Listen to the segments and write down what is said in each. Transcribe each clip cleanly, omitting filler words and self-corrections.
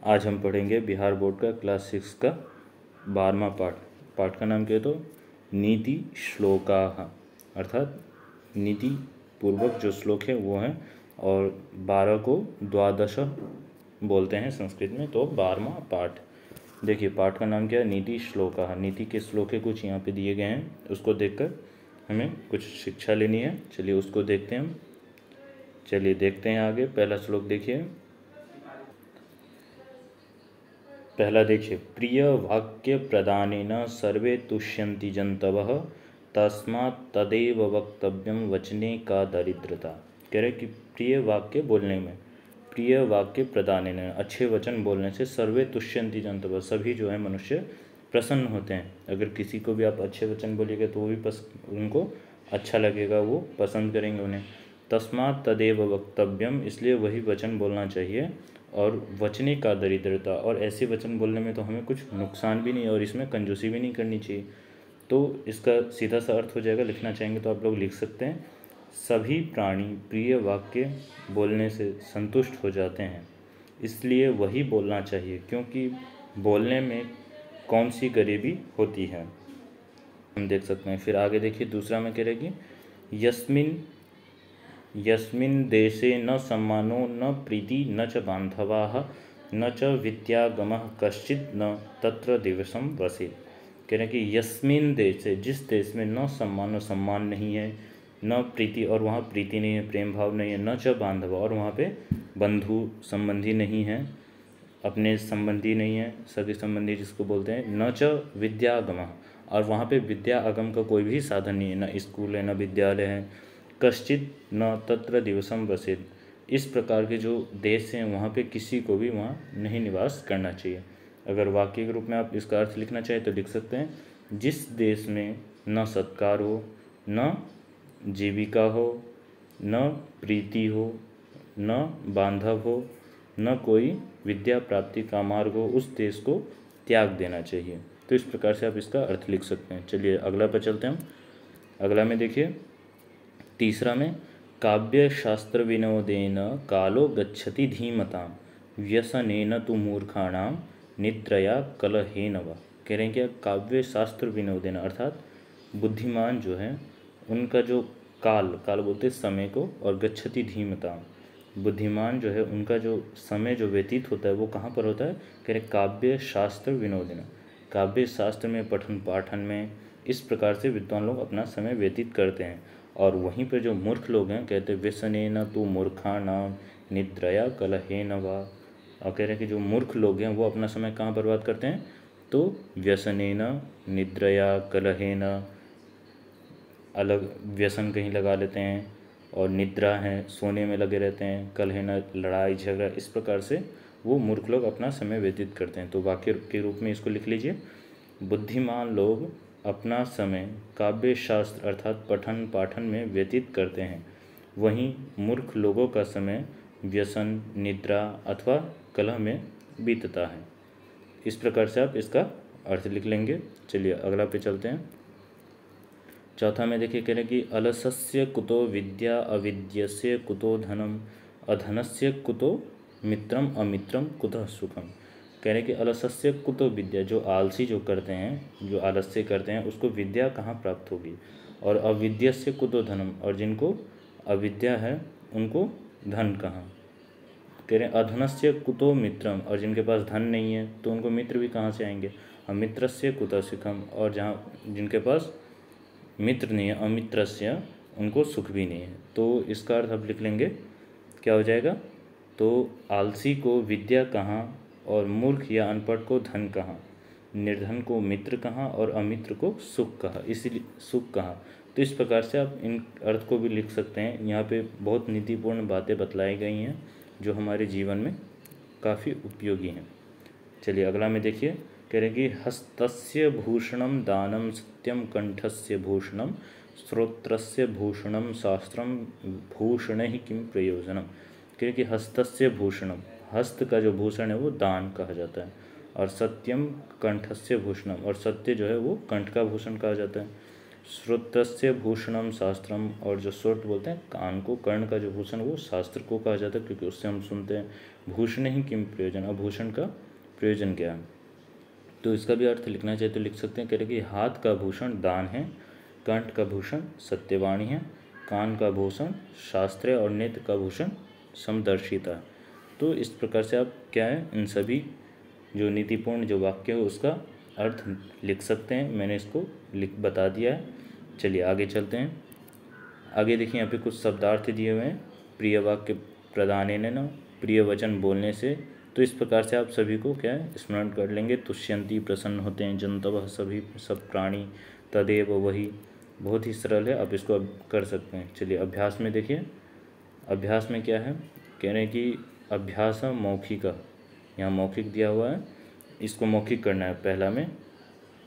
आज हम पढ़ेंगे बिहार बोर्ड का क्लास 6 का 12वां पाठ का नाम क्या है तो नीति श्लोका, अर्थात नीति पूर्वक जो श्लोक है वो हैं और 12 को द्वादश बोलते हैं संस्कृत में। तो 12वां पाठ, देखिए पाठ का नाम क्या है, नीति श्लोका। नीति के श्लोक है कुछ यहाँ पे दिए गए हैं, उसको देखकर हमें कुछ शिक्षा लेनी है। चलिए उसको देखते हैं हम। चलिए देखते हैं आगे। पहला श्लोक देखिए, पहला देखिए, प्रिय वाक्य प्रदानेन सर्वे तुष्यन्ति जन्तवः तस्मात् तदेव वक्तव्यम वचने का दरिद्रता। कह रहे कि प्रिय वाक्य बोलने में, प्रिय वाक्य प्रदानेन अच्छे वचन बोलने से सर्वे तुष्यन्ति जन्तवः सभी जो है मनुष्य प्रसन्न होते हैं। अगर किसी को भी आप अच्छे वचन बोलिएगा तो वो भी उनको अच्छा लगेगा, वो पसंद करेंगे उन्हें। तस्मात् तदेव वक्तव्यम, इसलिए वही वचन बोलना चाहिए। और वचने का दरिद्रता, और ऐसे वचन बोलने में तो हमें कुछ नुकसान भी नहीं और इसमें कंजूसी भी नहीं करनी चाहिए। तो इसका सीधा सा अर्थ हो जाएगा, लिखना चाहेंगे तो आप लोग लिख सकते हैं, सभी प्राणी प्रिय वाक्य बोलने से संतुष्ट हो जाते हैं, इसलिए वही बोलना चाहिए, क्योंकि बोलने में कौन सी गरीबी होती है, हम देख सकते हैं। फिर आगे देखिए दूसरा में कह रहेगी, यस्मिन् देशे न सम्मानो न प्रीति न च बान्धवाः न च विद्यागमः कश्चित् न तत्र दिवसं वसेत्। कह रहे हैं कि यस्मिन् देशे, जिस देश में न सम्मानो सम्मान नहीं है, न प्रीति और वहाँ प्रीति नहीं है, प्रेम भाव नहीं है, न च बांधवा और वहाँ पे बंधु संबंधी नहीं है, अपने संबंधी नहीं है, सगे संबंधी जिसको बोलते हैं, न च विद्यागमः और वहाँ पे विद्या आगम का कोई भी साधन नहीं है, न स्कूल है न विद्यालय है। कश्चित न तत्र दिवसम वसेत्, इस प्रकार के जो देश हैं वहाँ पे किसी को भी वहाँ नहीं निवास करना चाहिए। अगर वाक्य के रूप में आप इसका अर्थ लिखना चाहें तो लिख सकते हैं, जिस देश में न सत्कार हो, न जीविका हो, न प्रीति हो, न बांधव हो, न कोई विद्या प्राप्ति का मार्ग हो, उस देश को त्याग देना चाहिए। तो इस प्रकार से आप इसका अर्थ लिख सकते हैं। चलिए अगला पर चलते हैं हम। अगला में देखिए तीसरा में, काव्य शास्त्र विनोदेन कालो गच्छति धीमतां व्यसनेन तु मूर्खाणां निद्रया कलहेन वा। कह रहे हैं कि काव्य शास्त्र विनोदेन अर्थात बुद्धिमान जो है उनका जो काल बोलते समय को, और गच्छति धीमतां बुद्धिमान जो है उनका जो समय जो व्यतीत होता है वो कहाँ पर होता है, कह रहे काव्य शास्त्र विनोदेन, काव्य शास्त्र में पठन पाठन में, इस प्रकार से विद्वान लोग अपना समय व्यतीत करते हैं। और वहीं पर जो मूर्ख लोग हैं कहते हैं व्यसनेन तु मूर्खाणां निद्रया कलहेन वा। और कह रहे हैं कि जो मूर्ख लोग हैं वो अपना समय कहाँ बर्बाद करते हैं, तो व्यसनेन निद्रया कलहेन, अलग व्यसन कहीं लगा लेते हैं, और निद्रा है सोने में लगे रहते हैं, कलहेन लड़ाई झगड़ा, इस प्रकार से वो मूर्ख लोग अपना समय व्यतीत करते हैं। तो वाक्य के रूप में इसको लिख लीजिए, बुद्धिमान लोग अपना समय काव्य शास्त्र अर्थात पठन पाठन में व्यतीत करते हैं, वहीं मूर्ख लोगों का समय व्यसन, निद्रा अथवा कलह में बीतता है। इस प्रकार से आप इसका अर्थ लिख लेंगे। चलिए अगला पे चलते हैं। चौथा में देखिए कह रहे कि अलसस्य कुतो विद्या अविद्यस्य कुतो धनम अधनस्य कुतो मित्रम अमित्रम कुतः सुखम। कह रहे कि अलसस्य कुतो विद्या, जो आलसी जो करते हैं, जो आलस्य करते हैं उसको विद्या कहाँ प्राप्त होगी, और अविद्यस्य कुतो धनम, और जिनको अविद्या है उनको धन कहाँ। कह रहे अधनस्य कुतो मित्रम, और जिनके पास धन नहीं है तो उनको मित्र भी कहाँ से आएंगे, अमित्रस्य कुतः सुखम, और जहाँ जिनके पास मित्र नहीं है अमित्रस्य, उनको सुख भी नहीं है। तो इसका अर्थ अब लिख लेंगे, क्या हो जाएगा, तो आलसी को विद्या कहाँ, और मूर्ख या अनपढ़ को धन कहाँ, निर्धन को मित्र कहाँ, और अमित्र को सुख कहाँ, इसीलिए सुख कहाँ। तो इस प्रकार से आप इन अर्थ को भी लिख सकते हैं। यहाँ पे बहुत नीतिपूर्ण बातें बतलाई गई हैं जो हमारे जीवन में काफ़ी उपयोगी हैं। चलिए अगला में देखिए, कह रहे कि हस्तस्य भूषणम दानम सत्यम कंठस्य भूषणम श्रोत्रस्य भूषणम शास्त्रम भूषण ही किम प्रयोजनम। कह रहे कि हस्तस्य भूषणम, हस्त का जो भूषण है वो दान कहा जाता है, और सत्यम कंठस्य भूषणम, और सत्य जो है वो कंठ का भूषण कहा जाता है। श्रोत्रस्य भूषणम शास्त्रम, और जो श्रोत बोलते हैं कान को, कर्ण का जो भूषण वो शास्त्र को कहा जाता है, क्योंकि उससे हम सुनते हैं। भूषण ही किम प्रयोजन, आभूषण का प्रयोजन क्या है। तो इसका भी अर्थ लिखना चाहिए तो लिख सकते हैं, कह रहे कि हाथ का भूषण दान है, कंठ का भूषण सत्यवाणी है, कान का भूषण शास्त्र और नेत्र का भूषण समदर्शिता। तो इस प्रकार से आप क्या है, इन सभी जो नीतिपूर्ण जो वाक्य है उसका अर्थ लिख सकते हैं। मैंने इसको लिख बता दिया है। चलिए आगे चलते हैं। आगे देखिए यहाँ पे कुछ शब्दार्थ दिए हुए हैं। प्रिय वाक्य प्रदानेन न, प्रिय वचन बोलने से। तो इस प्रकार से आप सभी को क्या है स्मरण कर लेंगे। तुष्यंती प्रसन्न होते हैं, जंतवः सभी सब प्राणी, तदेव वही, बहुत ही सरल है, आप इसको अब कर सकते हैं। चलिए अभ्यास में देखिए, अभ्यास में क्या है, कह रहे हैं कि अभ्यास मौखिक, यहाँ मौखिक दिया हुआ है, इसको मौखिक करना है। पहला में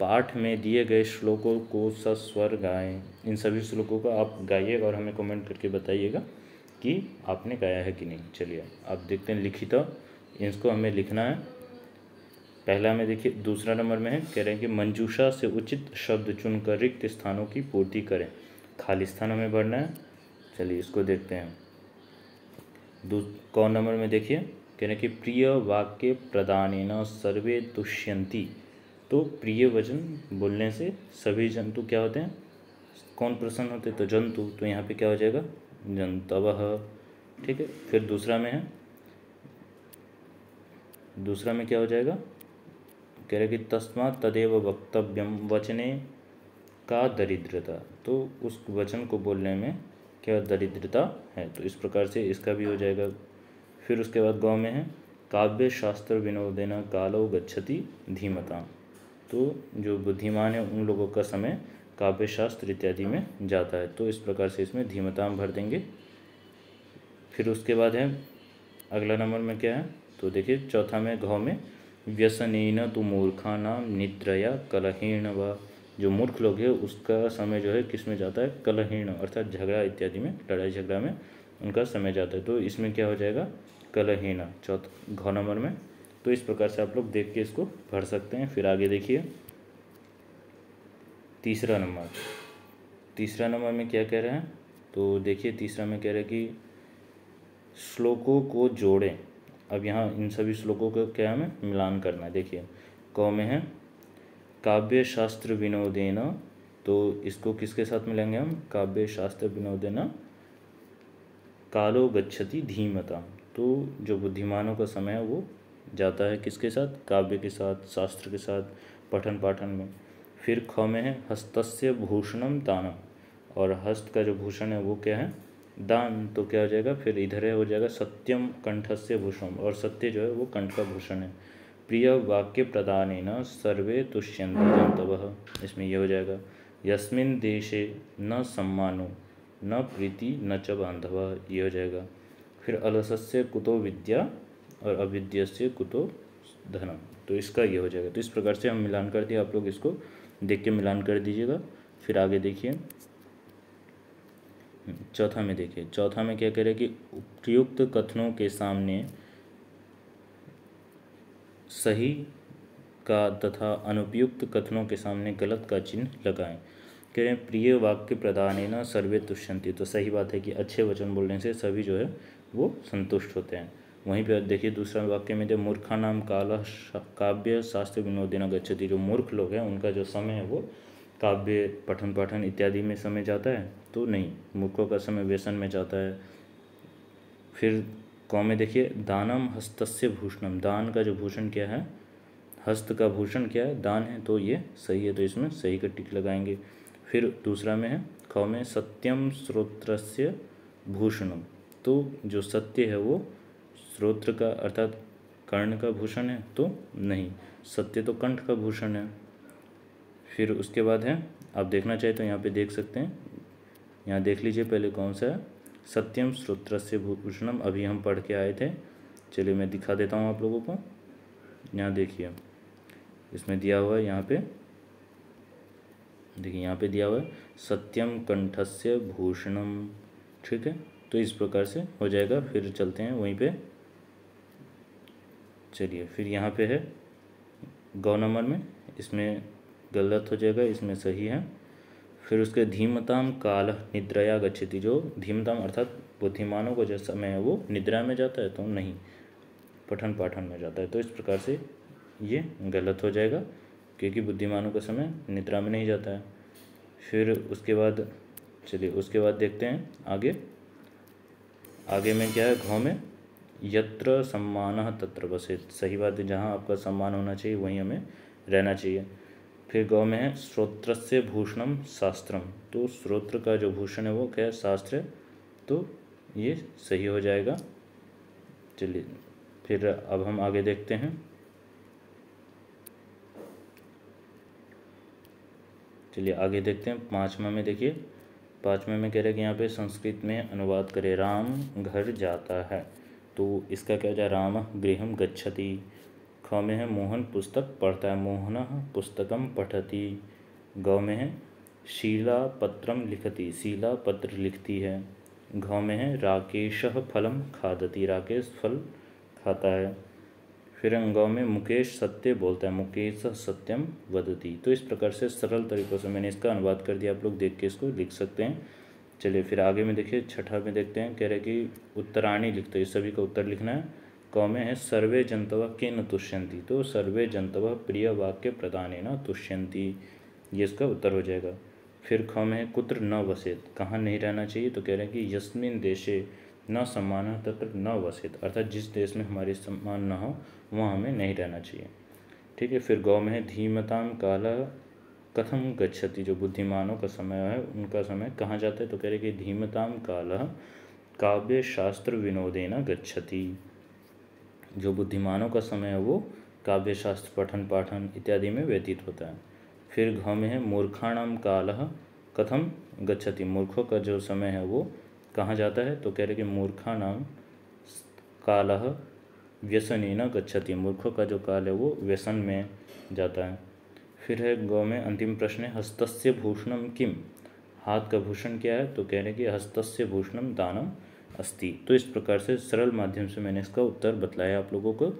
पाठ में दिए गए श्लोकों को सस्वर गाएं। इन सभी श्लोकों को आप गाइए और हमें कमेंट करके बताइएगा कि आपने गाया है कि नहीं। चलिए आप देखते हैं लिखित, इसको हमें लिखना है। पहला में देखिए, दूसरा नंबर में है, कह रहे हैं कि मंजूषा से उचित शब्द चुनकर रिक्त स्थानों की पूर्ति करें। खाली स्थान हमें भरना है। चलिए इसको देखते हैं। कौन नंबर में देखिए, कह रहे हैं कि प्रिय वाक्य प्रदानेन सर्वे तुष्यंती। तो प्रिय वचन बोलने से सभी जंतु क्या होते हैं, कौन प्रसन्न होते हैं, तो जंतु। तो यहाँ पे क्या हो जाएगा, जंतवः। ठीक है। फिर दूसरा में है, दूसरा में क्या हो जाएगा, कह रहे कि तस्मात् तदेव वक्तव्यम वचने का दरिद्रता। तो उस वचन को बोलने में क्या दरिद्रता है, तो इस प्रकार से इसका भी हो जाएगा। फिर उसके बाद गौ में है, काव्य शास्त्र विनोदेन कालो गच्छति धीमता। तो जो बुद्धिमान है उन लोगों का समय काव्य शास्त्र इत्यादि में जाता है। तो इस प्रकार से इसमें धीमताम भर देंगे। फिर उसके बाद है अगला नंबर में क्या है, तो देखिए चौथा में घ में व्यसनेन तु मूर्खानाम निद्रया कलहेन व। जो मूर्ख लोग है उसका समय जो है किस में जाता है, कलहीन, अर्थात झगड़ा इत्यादि में, लड़ाई झगड़ा में उनका समय जाता है। तो इसमें क्या हो जाएगा, कलहीन, चौथा घ नंबर में। तो इस प्रकार से आप लोग देख के इसको भर सकते हैं। फिर आगे देखिए तीसरा नंबर, तीसरा नंबर में क्या कह रहे हैं, तो देखिए तीसरा में कह रहे हैं कि श्लोकों को जोड़ें। अब यहाँ इन सभी श्लोकों का क्या हमें मिलान करना है। देखिए क में है काव्य शास्त्र विनोदेन, तो इसको किसके साथ मिलाएंगे हम, काव्य शास्त्र विनोदेन कालो गच्छति धीमता। तो जो बुद्धिमानों का समय है वो जाता है किसके साथ, काव्य के साथ, शास्त्र के साथ, पठन पाठन में। फिर ख में है हस्तस्य भूषणम दानम, और हस्त का जो भूषण है वो क्या है, दान। तो क्या हो जाएगा, फिर इधर है हो जाएगा सत्यम कंठस्य भूषणम, और सत्य जो है वो कंठ का भूषण है। प्रिय वाक्य प्रदानेन सर्वे तुष्यन्ति जंतवः, इसमें ये हो जाएगा यस्मिन् देशे न सम्मानो न प्रीति न च बांधवः, ये हो जाएगा। फिर अलसस्य कुतो विद्या और अविद्यस्य कुतो धनम, तो इसका ये हो जाएगा। तो इस प्रकार से हम मिलान कर दिए, आप लोग इसको देख के मिलान कर दीजिएगा। फिर आगे देखिए चौथा में, देखिए चौथा में क्या कह रहे हैं कि उपयुक्त कथनों के सामने सही का तथा अनुपयुक्त कथनों के सामने गलत का चिन्ह लगाएं। कह रहे हैं प्रिय वाक्य प्रदानेन सर्वे तुष्यन्ति। तो सही बात है कि अच्छे वचन बोलने से सभी जो है वो संतुष्ट होते हैं। वहीं पे देखिए दूसरा वाक्य में, जो मूर्खा नाम काल काव्य शास्त्र विनोदेन गच्छति। जो मूर्ख लोग हैं उनका जो समय है वो काव्य पठन पाठन इत्यादि में समय जाता है, तो नहीं, मूर्खों का समय व्यसन में जाता है। फिर कौ में देखिए दानम हस्तस्य भूषणम, दान का जो भूषण क्या है, हस्त का भूषण क्या है, दान है, तो ये सही है, तो इसमें सही का टिक लगाएंगे। फिर दूसरा में है ख में सत्यम श्रोत्रस्य भूषणम, तो जो सत्य है वो श्रोत्र का अर्थात कर्ण का भूषण है, तो नहीं, सत्य तो कंठ का भूषण है। फिर उसके बाद है, आप देखना चाहे तो यहाँ पे देख सकते हैं, यहाँ देख लीजिए पहले कौन सा है, सत्यम श्रोत्रस्य भूषणम, अभी हम पढ़ के आए थे। चलिए मैं दिखा देता हूँ आप लोगों को। यहाँ देखिए इसमें दिया हुआ है, यहाँ पे देखिए यहाँ पे दिया हुआ है सत्यम कंठस्य भूषणम। ठीक है, तो इस प्रकार से हो जाएगा। फिर चलते हैं वहीं पे, चलिए फिर यहाँ पे है गौ नंबर में, इसमें गलत हो जाएगा, इसमें सही है। फिर उसके धीमताम काल निद्रया गच्छति, जो धीमताम अर्थात बुद्धिमानों को जो समय है वो निद्रा में जाता है तो नहीं, पठन पाठन में जाता है। तो इस प्रकार से ये गलत हो जाएगा, क्योंकि बुद्धिमानों का समय निद्रा में नहीं जाता है। फिर उसके बाद चलिए उसके बाद देखते हैं आगे। आगे में क्या है, घ में यत्र सम्मानः तत्र वसेत्, सही बात है, जहाँ आपका सम्मान होना चाहिए वहीं हमें रहना चाहिए। फिर गौ में है श्रोत्रस्य भूषणम शास्त्रम, तो श्रोत्र का जो भूषण है वो क्या है, शास्त्र है, तो ये सही हो जाएगा। चलिए फिर अब हम आगे देखते हैं। चलिए आगे देखते हैं। 5वां में देखिए, 5वें में कह रहे हैं कि यहाँ पे संस्कृत में अनुवाद करें, राम घर जाता है, तो इसका क्या हो जाए, राम गृहम गच्छति। ख में है मोहन पुस्तक पढ़ता है, मोहनः पुस्तकम पठति। गौ में है शीला पत्रम लिखति, शीला पत्र लिखती है। घ में है राकेशः फलम खादति, राकेश फल खाता है। फिर गौ में मुकेश सत्य बोलता है, मुकेश सत्यम वदति। तो इस प्रकार से सरल तरीक़ों से मैंने इसका अनुवाद कर दिया, आप लोग देख के इसको लिख सकते हैं। चलिए फिर आगे में देखिए, 6ठा में देखते हैं। कह रहे कि उत्तराणी लिखते हैं, सभी का उत्तर लिखना है। क में है सर्वे जंतवः केन तुष्यन्ति, तो सर्वे जंतवः प्रिय वाक्य प्रदानेन तुष्यन्ति, ये इसका उत्तर हो जाएगा। फिर ख में है कुत्र न वसेत, कहाँ नहीं रहना चाहिए, तो कह रहे हैं कि यस्मिन् देशे न सम्मानः तत्र न वसेत, अर्थात जिस देश में हमारी सम्मान न हो वहाँ हमें नहीं रहना चाहिए। ठीक है। फिर गौ में है धीमतां कालः कथम गच्छति, जो बुद्धिमानों का समय है उनका समय कहाँ जाता है, तो कह रहे कि धीमतां कालः काव्य शास्त्र विनोदेन गच्छति, जो बुद्धिमानों का समय है वो काव्य शास्त्र पठन पाठन इत्यादि में व्यतीत होता है। फिर घ में है मूर्खाणाम कालः कथम गच्छति, मूर्खों का जो समय है वो कहाँ जाता है, तो कह रहे कि मूर्खाणाम कालः व्यसनेन गच्छति, मूर्खों का जो काल है वो व्यसन में जाता है। फिर है गौ में अंतिम प्रश्न है हस्तस्य भूषणम किम, हाथ का भूषण क्या है, तो कह रहे कि हस्तस्य भूषणम दानम अस्ति। तो इस प्रकार से सरल माध्यम से मैंने इसका उत्तर बतलाया आप लोगों को।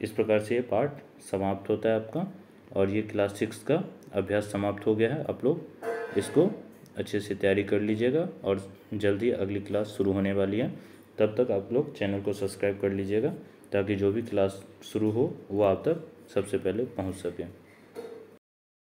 इस प्रकार से ये पाठ समाप्त होता है आपका, और ये क्लास 6 का अभ्यास समाप्त हो गया है। आप लोग इसको अच्छे से तैयारी कर लीजिएगा, और जल्दी अगली क्लास शुरू होने वाली है। तब तक आप लोग चैनल को सब्सक्राइब कर लीजिएगा, ताकि जो भी क्लास शुरू हो वो आप तक सबसे पहले पहुंच सके।